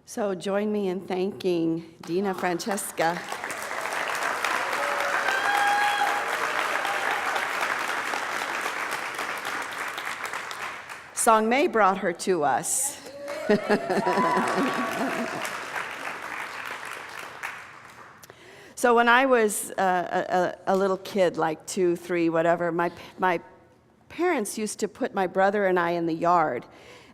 So join me in thanking Dina Francesca. Song May brought her to us. So when I was a little kid, like 2, 3, whatever, my parents used to put my brother and I in the yard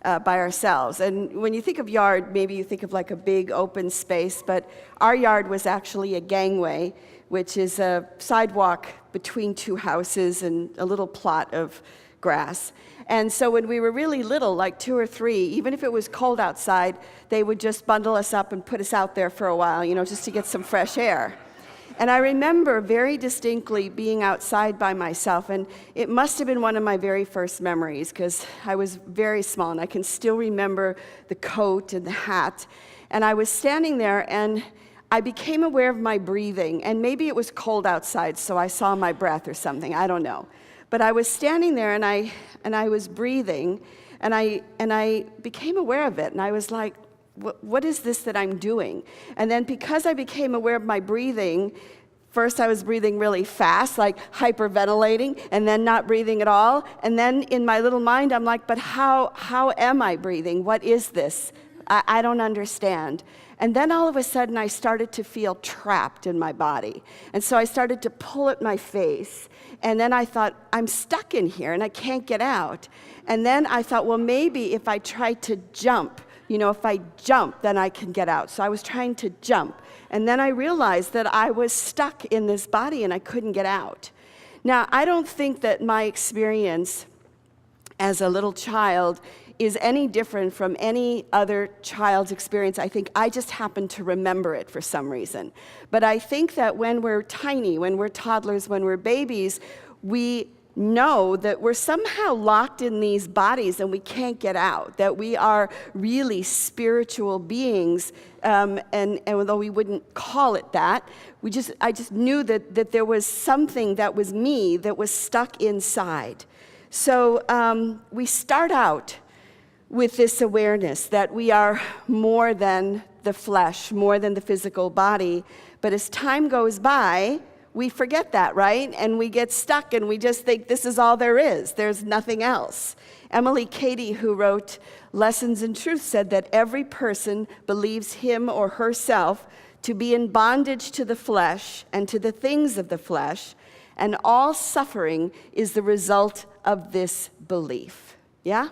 by ourselves. And when you think of yard, maybe you think of like a big open space, but our yard was actually a gangway, which is a sidewalk between two houses and a little plot of grass. And so when we were really little, like 2 or 3, even if it was cold outside, they would just bundle us up and put us out there for a while, just to get some fresh air. And I remember very distinctly being outside by myself, and it must have been one of my very first memories because I was very small, and I can still remember the coat and the hat. And I was standing there, and I became aware of my breathing, and maybe it was cold outside, so I saw my breath or something, I don't know. But I was standing there, and I was breathing, and I became aware of it, and I was like, what is this that I'm doing? And then because I became aware of my breathing, first I was breathing really fast, like hyperventilating, and then not breathing at all. And then in my little mind, I'm like, but how am I breathing? What is this? I don't understand. And then all of a sudden, I started to feel trapped in my body. And so I started to pull at my face. And then I thought, I'm stuck in here, and I can't get out. And then I thought, well, maybe if I try to jump, if I jump, then I can get out. So I was trying to jump. And then I realized that I was stuck in this body and I couldn't get out. Now, I don't think that my experience as a little child is any different from any other child's experience. I think I just happen to remember it for some reason. But I think that when we're tiny, when we're toddlers, when we're babies, we know that we're somehow locked in these bodies and we can't get out, that we are really spiritual beings, and although we wouldn't call it that, I just knew that there was something that was me that was stuck inside. So we start out with this awareness that we are more than the flesh, more than the physical body, but as time goes by, we forget that, right? And we get stuck and we just think this is all there is. There's nothing else. Emily Cady, who wrote Lessons in Truth, said that every person believes him or herself to be in bondage to the flesh and to the things of the flesh, and all suffering is the result of this belief. Yeah?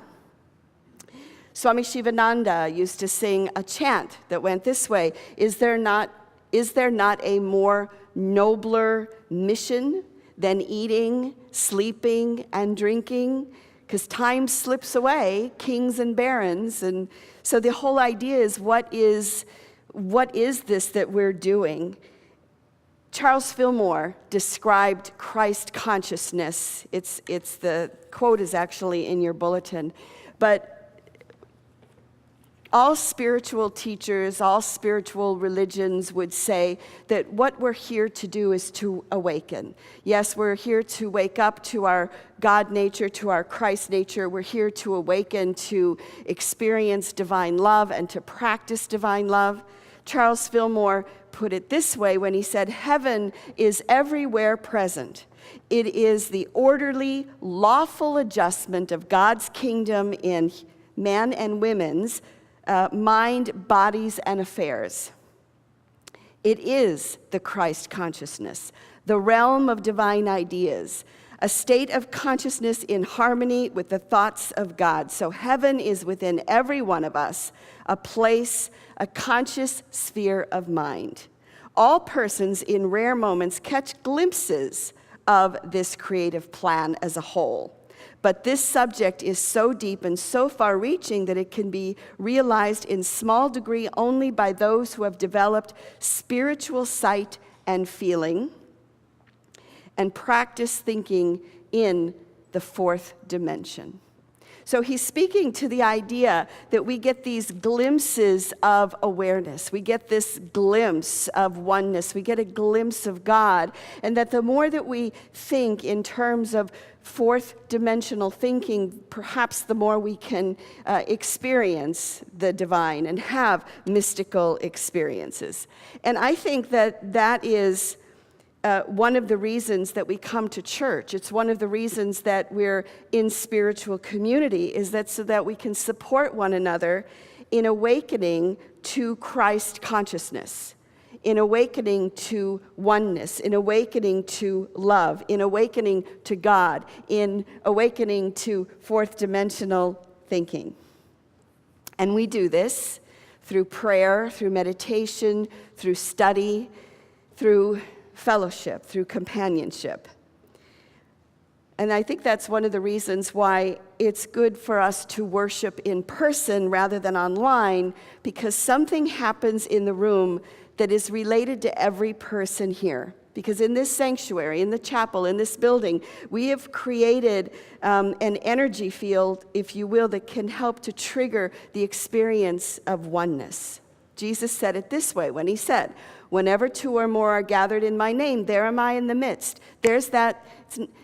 Swami Shivananda used to sing a chant that went this way: Is there not a more nobler mission than eating, sleeping, and drinking? Because time slips away, kings and barons. And so the whole idea is, what is this that we're doing? Charles Fillmore described Christ consciousness. It's the quote is actually in your bulletin. But all spiritual teachers, all spiritual religions would say that what we're here to do is to awaken. Yes, we're here to wake up to our God nature, to our Christ nature. We're here to awaken, to experience divine love and to practice divine love. Charles Fillmore put it this way when he said, heaven is everywhere present. It is the orderly, lawful adjustment of God's kingdom in man and women's mind, bodies, and affairs. It is the Christ consciousness, the realm of divine ideas, a state of consciousness in harmony with the thoughts of God. So heaven is within every one of us, a place, a conscious sphere of mind. All persons in rare moments catch glimpses of this creative plan as a whole. But this subject is so deep and so far-reaching that it can be realized in small degree only by those who have developed spiritual sight and feeling and practice thinking in the fourth dimension. So he's speaking to the idea that we get these glimpses of awareness. We get this glimpse of oneness. We get a glimpse of God. And that the more that we think in terms of fourth dimensional thinking, perhaps the more we can experience the divine and have mystical experiences. And I think that that is one of the reasons that we come to church. It's one of the reasons that we're in spiritual community, is that so that we can support one another in awakening to Christ consciousness, in awakening to oneness, in awakening to love, in awakening to God, in awakening to fourth dimensional thinking. And we do this through prayer, through meditation, through study, through fellowship, through companionship. And I think that's one of the reasons why it's good for us to worship in person rather than online, because something happens in the room that is related to every person here. Because in this sanctuary, in the chapel, in this building, we have created an energy field, if you will, that can help to trigger the experience of oneness. Jesus said it this way when he said, "Whenever two or more are gathered in my name, there am I in the midst." There's that,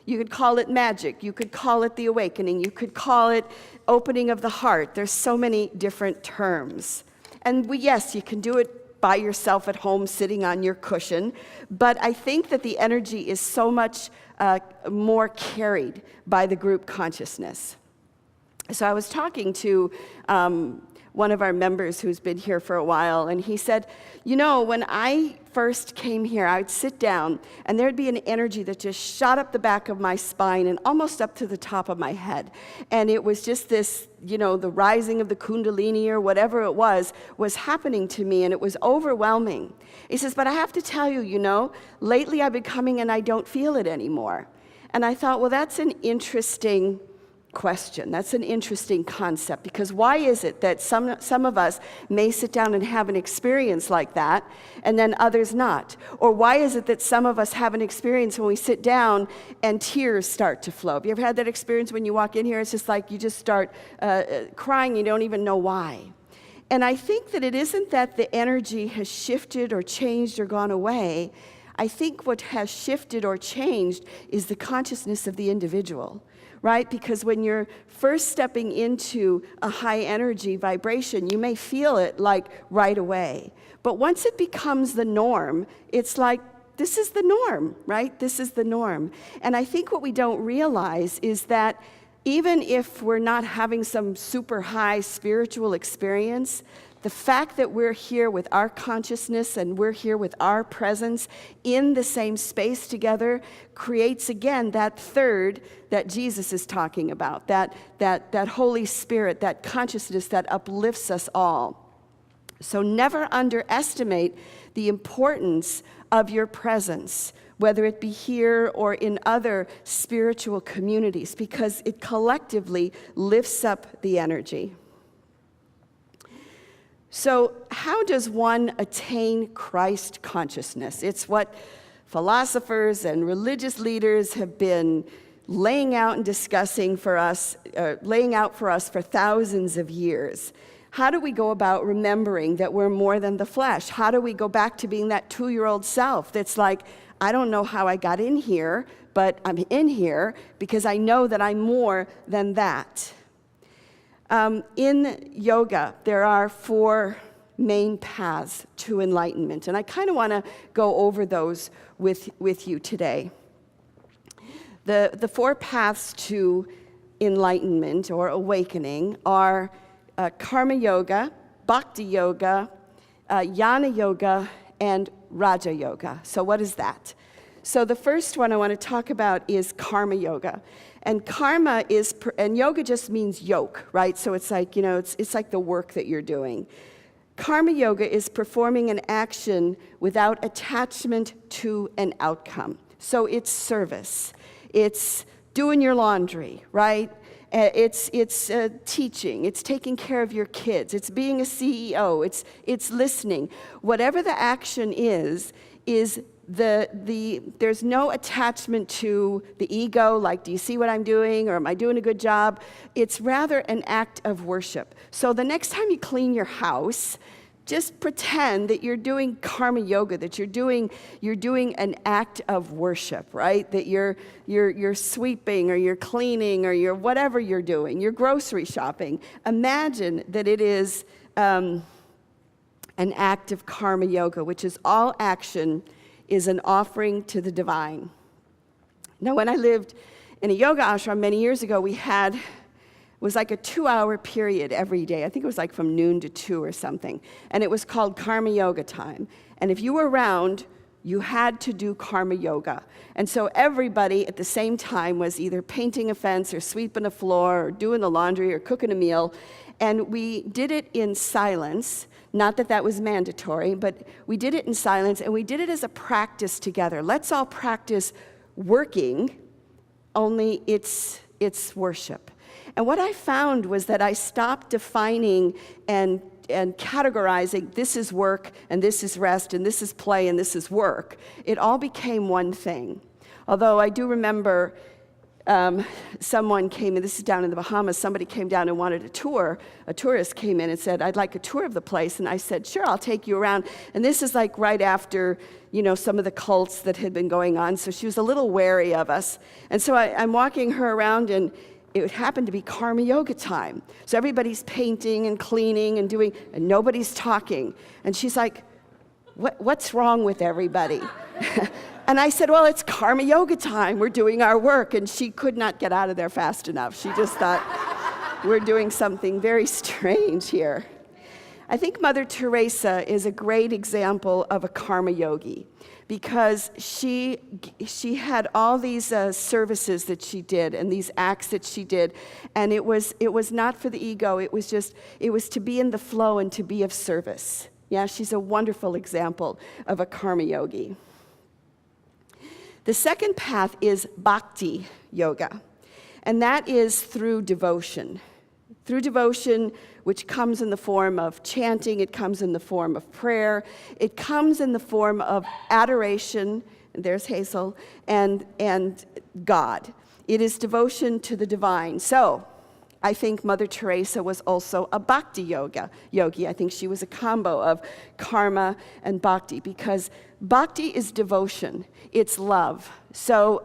you could call it magic, you could call it the awakening, you could call it opening of the heart. There's so many different terms. And yes, you can do it by yourself at home sitting on your cushion, but I think that the energy is so much more carried by the group consciousness. So I was talking to one of our members who's been here for a while, and he said, you know, when I first came here, I'd sit down, and there'd be an energy that just shot up the back of my spine and almost up to the top of my head. And it was just this, you know, the rising of the Kundalini or whatever it was happening to me, and it was overwhelming. He says, but I have to tell you, you know, lately I've been coming and I don't feel it anymore. And I thought, well, that's an interesting question. That's an interesting concept, because why is it that some of us may sit down and have an experience like that and then others not? Or why is it that some of us have an experience when we sit down and tears start to flow? Have you ever had that experience when you walk in here? It's just like you just start crying, you don't even know why. And I think that it isn't that the energy has shifted or changed or gone away. I think what has shifted or changed is the consciousness of the individual. Right? Because when you're first stepping into a high energy vibration, you may feel it like right away. But once it becomes the norm, it's like, this is the norm, right? This is the norm. And I think what we don't realize is that even if we're not having some super high spiritual experience, the fact that we're here with our consciousness and we're here with our presence in the same space together creates, again, that third that Jesus is talking about, that Holy Spirit, that consciousness that uplifts us all. So never underestimate the importance of your presence, whether it be here or in other spiritual communities, because it collectively lifts up the energy. So how does one attain Christ consciousness? It's what philosophers and religious leaders have been laying out and discussing for us, laying out for us for thousands of years. How do we go about remembering that we're more than the flesh? How do we go back to being that 2-year-old self that's like, I don't know how I got in here, but I'm in here because I know that I'm more than that. In yoga, there are 4 main paths to enlightenment, and I kind of want to go over those with you today. The 4 paths to enlightenment or awakening are karma yoga, bhakti yoga, jnana yoga, and raja yoga. So what is that? So the first one I want to talk about is karma yoga. And karma is, and yoga just means yoke, right? So it's like, you know, it's like the work that you're doing. Karma yoga is performing an action without attachment to an outcome. So it's service. It's doing your laundry, right? It's teaching. It's taking care of your kids. It's being a CEO. It's listening. Whatever the action is there's no attachment to the ego, like, do you see what I'm doing, or am I doing a good job? It's rather an act of worship. So the next time you clean your house, just pretend that you're doing karma yoga, that you're doing an act of worship, right? That you're sweeping, or you're cleaning, or you're whatever you're doing. You're grocery shopping. Imagine that it is an act of karma yoga, which is all action is an offering to the divine. Now, when I lived in a yoga ashram many years ago, it was like a 2-hour period every day. I think it was like from noon to 2 or something. And it was called karma yoga time. And if you were around, you had to do karma yoga. And so everybody at the same time was either painting a fence or sweeping a floor or doing the laundry or cooking a meal. And we did it in silence. Not that that was mandatory, but we did it in silence, and we did it as a practice together. Let's all practice working, only it's worship. And what I found was that I stopped defining and categorizing, this is work, and this is rest, and this is play, and this is work. It all became one thing. Although I do remember someone came in, this is down in the Bahamas, somebody came down and wanted a tour. A tourist came in and said, I'd like a tour of the place. And I said, sure, I'll take you around. And this is like right after, some of the cults that had been going on. So she was a little wary of us. And so I'm walking her around, and it happened to be karma yoga time. So everybody's painting and cleaning and and nobody's talking. And she's like, what's wrong with everybody? And I said, well, it's karma yoga time. We're doing our work. And she could not get out of there fast enough. She just thought, we're doing something very strange here. I think Mother Teresa is a great example of a karma yogi, because she had all these services that she did and these acts that she did, and it was not for the ego. It was to be in the flow and to be of service. Yeah, she's a wonderful example of a karma yogi. The second path is bhakti yoga, and that is through devotion. Through devotion, which comes in the form of chanting, it comes in the form of prayer, it comes in the form of adoration, and there's Hazel, and God. It is devotion to the divine. So, I think Mother Teresa was also a bhakti yogi. I think she was a combo of karma and bhakti, because bhakti is devotion. It's love. So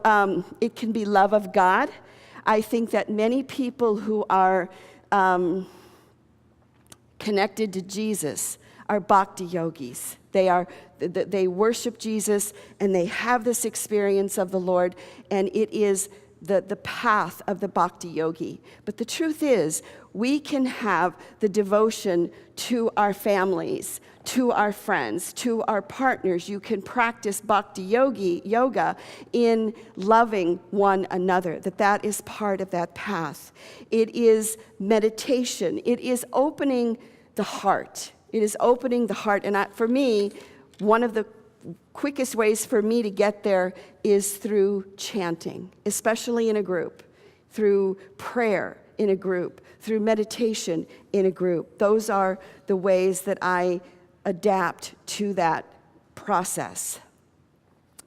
it can be love of God. I think that many people who are connected to Jesus are bhakti yogis. They worship Jesus, and they have this experience of the Lord, and it is the path of the bhakti yogi. But the truth is, we can have the devotion to our families, to our friends, to our partners. You can practice bhakti yoga in loving one another, that is part of that path. It is meditation. It is opening the heart. It is opening the heart. And for me, one of the quickest ways for me to get there is through chanting, especially in a group, through prayer in a group, through meditation in a group. Those are the ways that I adapt to that process.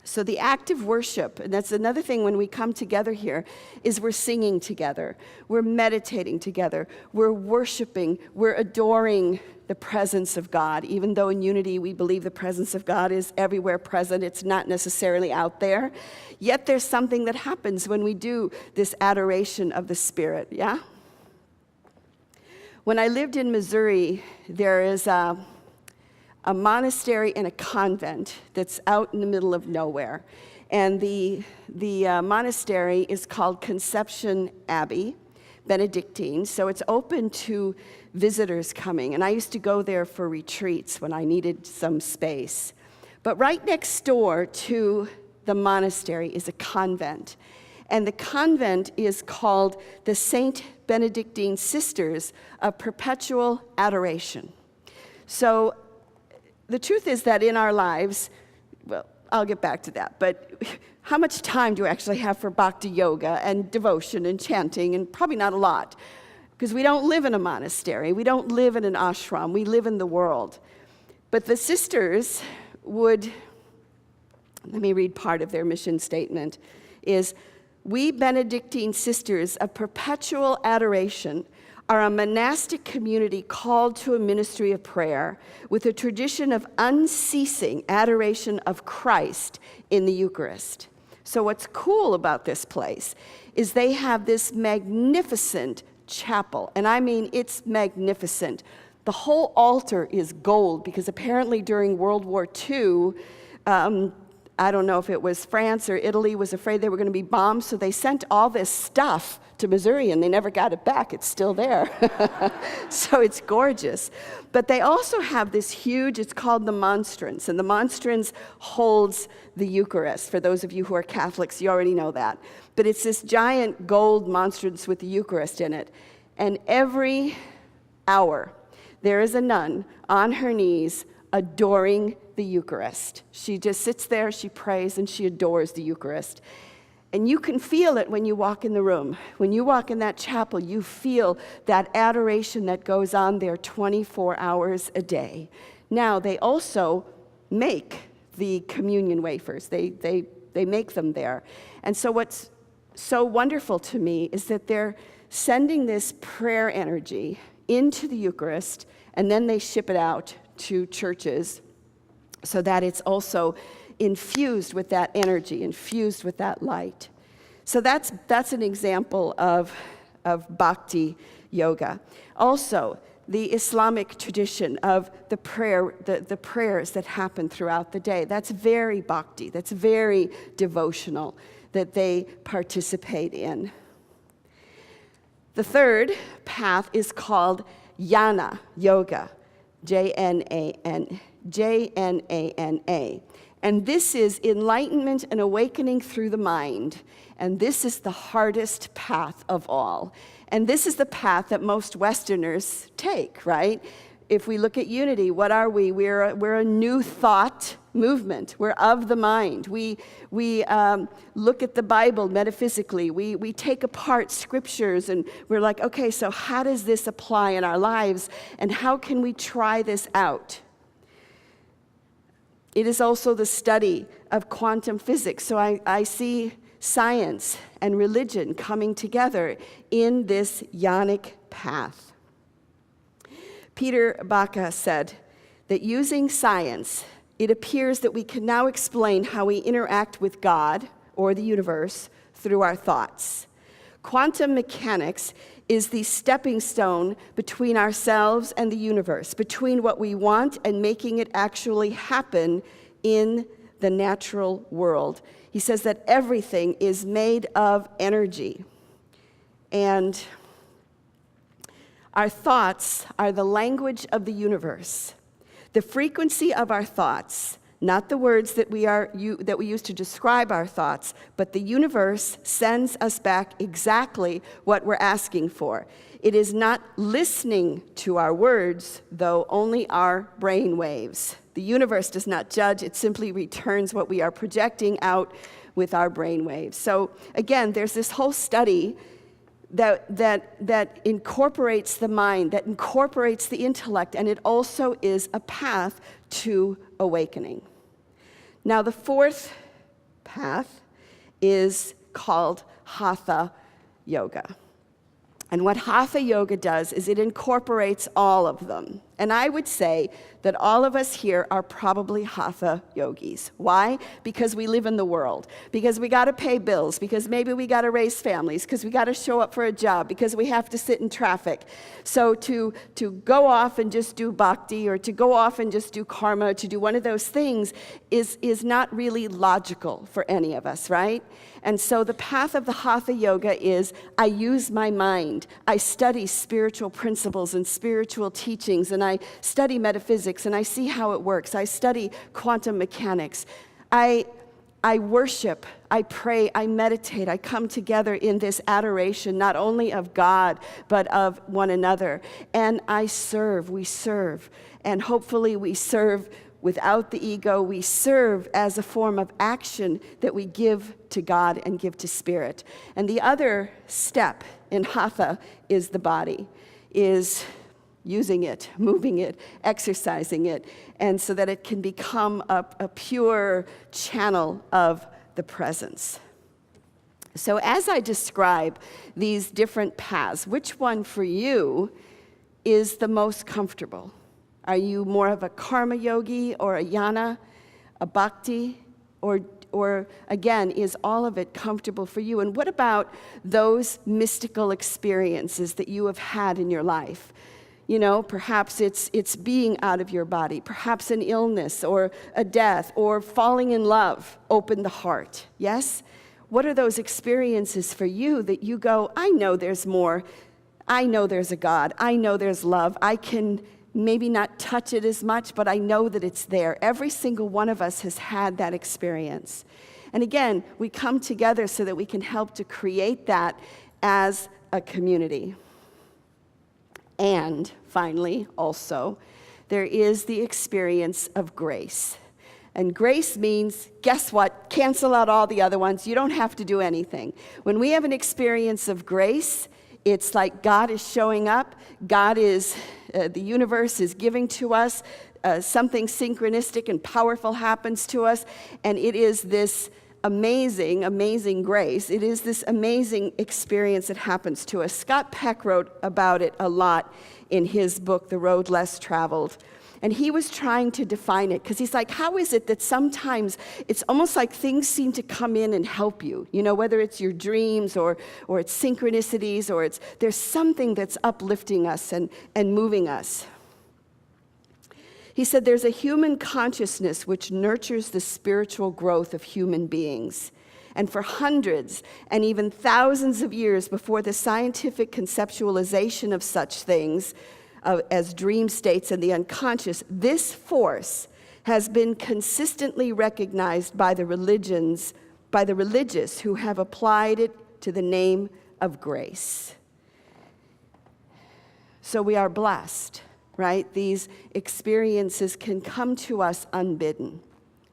So the act of worship, and that's another thing when we come together here, is we're singing together, we're meditating together, we're worshiping, we're adoring the presence of God. Even though in unity we believe the presence of God is everywhere present, it's not necessarily out there. Yet there's something that happens when we do this adoration of the Spirit, yeah? When I lived in Missouri, there is a monastery and a convent that's out in the middle of nowhere. And the monastery is called Conception Abbey, Benedictine, so it's open to visitors coming. And I used to go there for retreats when I needed some space. But right next door to the monastery is a convent. And the convent is called the Saint Benedictine Sisters of Perpetual Adoration. So the truth is that in our lives, well, I'll get back to that, but how much time do we actually have for bhakti yoga and devotion and chanting? And probably not a lot, because we don't live in a monastery. We don't live in an ashram. We live in the world. But the sisters would let me read part of their mission statement, is, "We Benedictine sisters of perpetual adoration are a monastic community called to a ministry of prayer with a tradition of unceasing adoration of Christ in the Eucharist." So what's cool about this place is they have this magnificent chapel, and I mean it's magnificent. The whole altar is gold because apparently during World War II, I don't know if it was France or Italy was afraid they were going to be bombed, so they sent all this stuff to Missouri and they never got it back. It's still there. So it's gorgeous. But they also have this huge, it's called the monstrance, and the monstrance holds the Eucharist. For those of you who are Catholics, you already know that. But it's this giant gold monstrance with the Eucharist in it. And every hour, there is a nun on her knees adoring the Eucharist. She just sits there, she prays, and she adores the Eucharist. And you can feel it when you walk in the room. When you walk in that chapel, you feel that adoration that goes on there 24 hours a day. Now, they also make the communion wafers. They make them there. And so what's so wonderful to me is that they're sending this prayer energy into the Eucharist, and then they ship it out to churches so that it's also infused with that energy, infused with that light. So that's an example of bhakti yoga. Also, the Islamic tradition of the prayers that happen throughout the day. That's very bhakti, that's very devotional that they participate in. The third path is called Jnana Yoga, Jnana. And this is enlightenment and awakening through the mind. And this is the hardest path of all. And this is the path that most Westerners take, right? If we look at unity, what are we? We're a new thought movement. We're of the mind. We look at the Bible metaphysically. We take apart scriptures and we're like, okay, so how does this apply in our lives? And how can we try this out? It is also the study of quantum physics. So I see science and religion coming together in this yonic path. Peter Baca said that using science, it appears that we can now explain how we interact with God or the universe through our thoughts. Quantum mechanics is the stepping stone between ourselves and the universe, between what we want and making it actually happen in the natural world. He says that everything is made of energy. And our thoughts are the language of the universe. The frequency of our thoughts, not the words that we use to describe our thoughts, but the universe sends us back exactly what we're asking for. It is not listening to our words, though only our brain waves. The universe does not judge, it simply returns what we are projecting out with our brain waves. So again, there's this whole study that incorporates the mind, that incorporates the intellect, and it also is a path to awakening. Now, the fourth path is called Hatha Yoga. And what Hatha Yoga does is it incorporates all of them. And I would say that all of us here are probably Hatha yogis. Why? Because we live in the world. Because we got to pay bills. Because maybe we got to raise families. Because we got to show up for a job. Because we have to sit in traffic. So to go off and just do bhakti or to go off and just do karma, to do one of those things is not really logical for any of us, right? And so the path of the Hatha Yoga is I use my mind. I study spiritual principles and spiritual teachings, and I study metaphysics, and I see how it works. I study quantum mechanics. I worship, I pray, I meditate. I come together in this adoration, not only of God, but of one another. And I serve, we serve. And hopefully we serve without the ego. We serve as a form of action that we give to God and give to Spirit. And the other step in Hatha is the body, is using it, moving it, exercising it, and so that it can become a pure channel of the presence. So as I describe these different paths, which one for you is the most comfortable? Are you more of a karma yogi or a jnana, a bhakti, or again, is all of it comfortable for you? And what about those mystical experiences that you have had in your life? You know, perhaps it's being out of your body, perhaps an illness or a death or falling in love opened the heart, yes? What are those experiences for you that you go, I know there's more, I know there's a God, I know there's love, I can maybe not touch it as much, but I know that it's there. Every single one of us has had that experience. And again, we come together so that we can help to create that as a community. And finally, also, there is the experience of grace. And grace means, guess what? Cancel out all the other ones. You don't have to do anything. When we have an experience of grace, it's like God is showing up. God is, the universe is giving to us. Something synchronistic and powerful happens to us. And it is this amazing, amazing grace. It is this amazing experience that happens to us. Scott Peck wrote about it a lot in his book, The Road Less Traveled. And he was trying to define it because he's like, how is it that sometimes it's almost like things seem to come in and help you? You know, whether it's your dreams or it's synchronicities or there's something that's uplifting us and moving us. He said there's a human consciousness which nurtures the spiritual growth of human beings. And for hundreds and even thousands of years before the scientific conceptualization of such things, as dream states and the unconscious, this force has been consistently recognized by the religious who have applied it to the name of grace. So we are blessed, right? These experiences can come to us unbidden.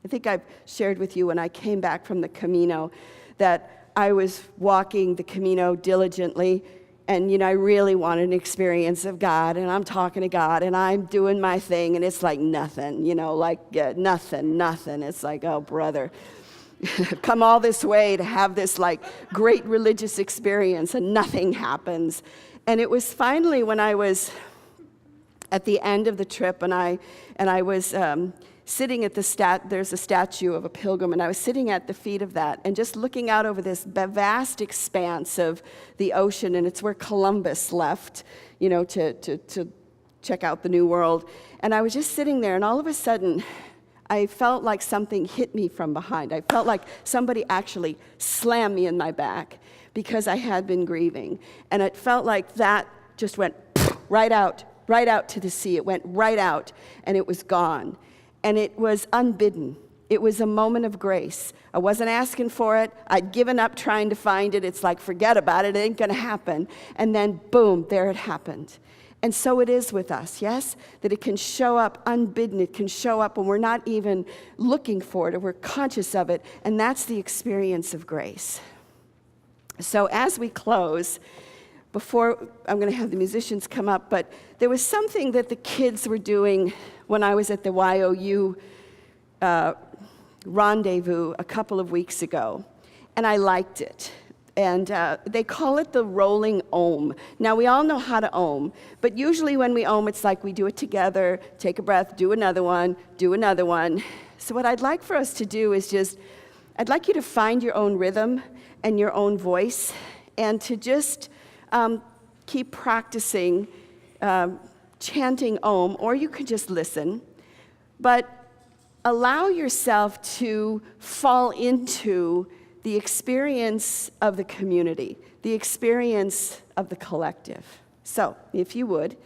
I think I've shared with you when I came back from the Camino that I was walking the Camino diligently. And, you know, I really wanted an experience of God, and I'm talking to God, and I'm doing my thing, and it's like nothing, you know, like nothing. It's like, oh, brother, come all this way to have this, like, great religious experience, and nothing happens. And it was finally when I was at the end of the trip, and I was sitting at there's a statue of a pilgrim, and I was sitting at the feet of that and just looking out over this vast expanse of the ocean, and it's where Columbus left, you know, to check out the New World. And I was just sitting there, and all of a sudden, I felt like something hit me from behind. I felt like somebody actually slammed me in my back because I had been grieving. And it felt like that just went right out to the sea. It went right out, and it was gone. And it was unbidden. It was a moment of grace. I wasn't asking for it. I'd given up trying to find it. It's like, forget about it. It ain't going to happen. And then, boom, there it happened. And so it is with us, yes? That it can show up unbidden. It can show up when we're not even looking for it or we're conscious of it. And that's the experience of grace. So as we close, before I'm going to have the musicians come up, but there was something that the kids were doing when I was at the YOU rendezvous a couple of weeks ago, and I liked it. And they call it the rolling ohm. Now, we all know how to ohm, but usually when we ohm, it's like we do it together, take a breath, do another one, do another one. So what I'd like for us to do is I'd like you to find your own rhythm and your own voice, and to just keep practicing chanting Om, or you could just listen, but allow yourself to fall into the experience of the community, the experience of the collective. So, if you would,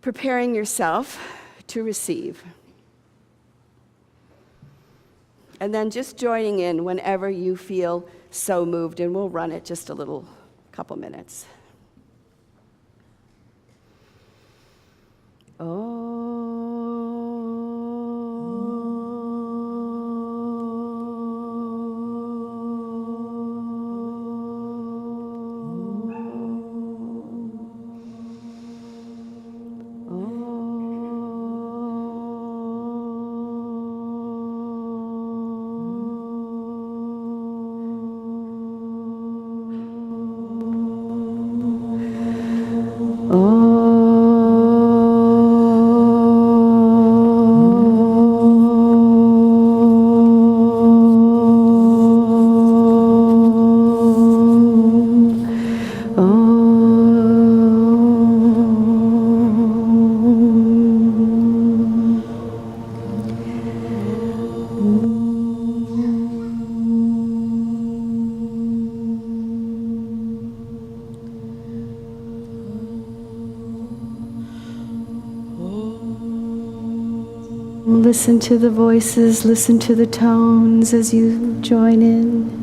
preparing yourself to receive. And then just joining in whenever you feel so moved, and we'll run it just a couple minutes. Listen to the voices, listen to the tones as you join in.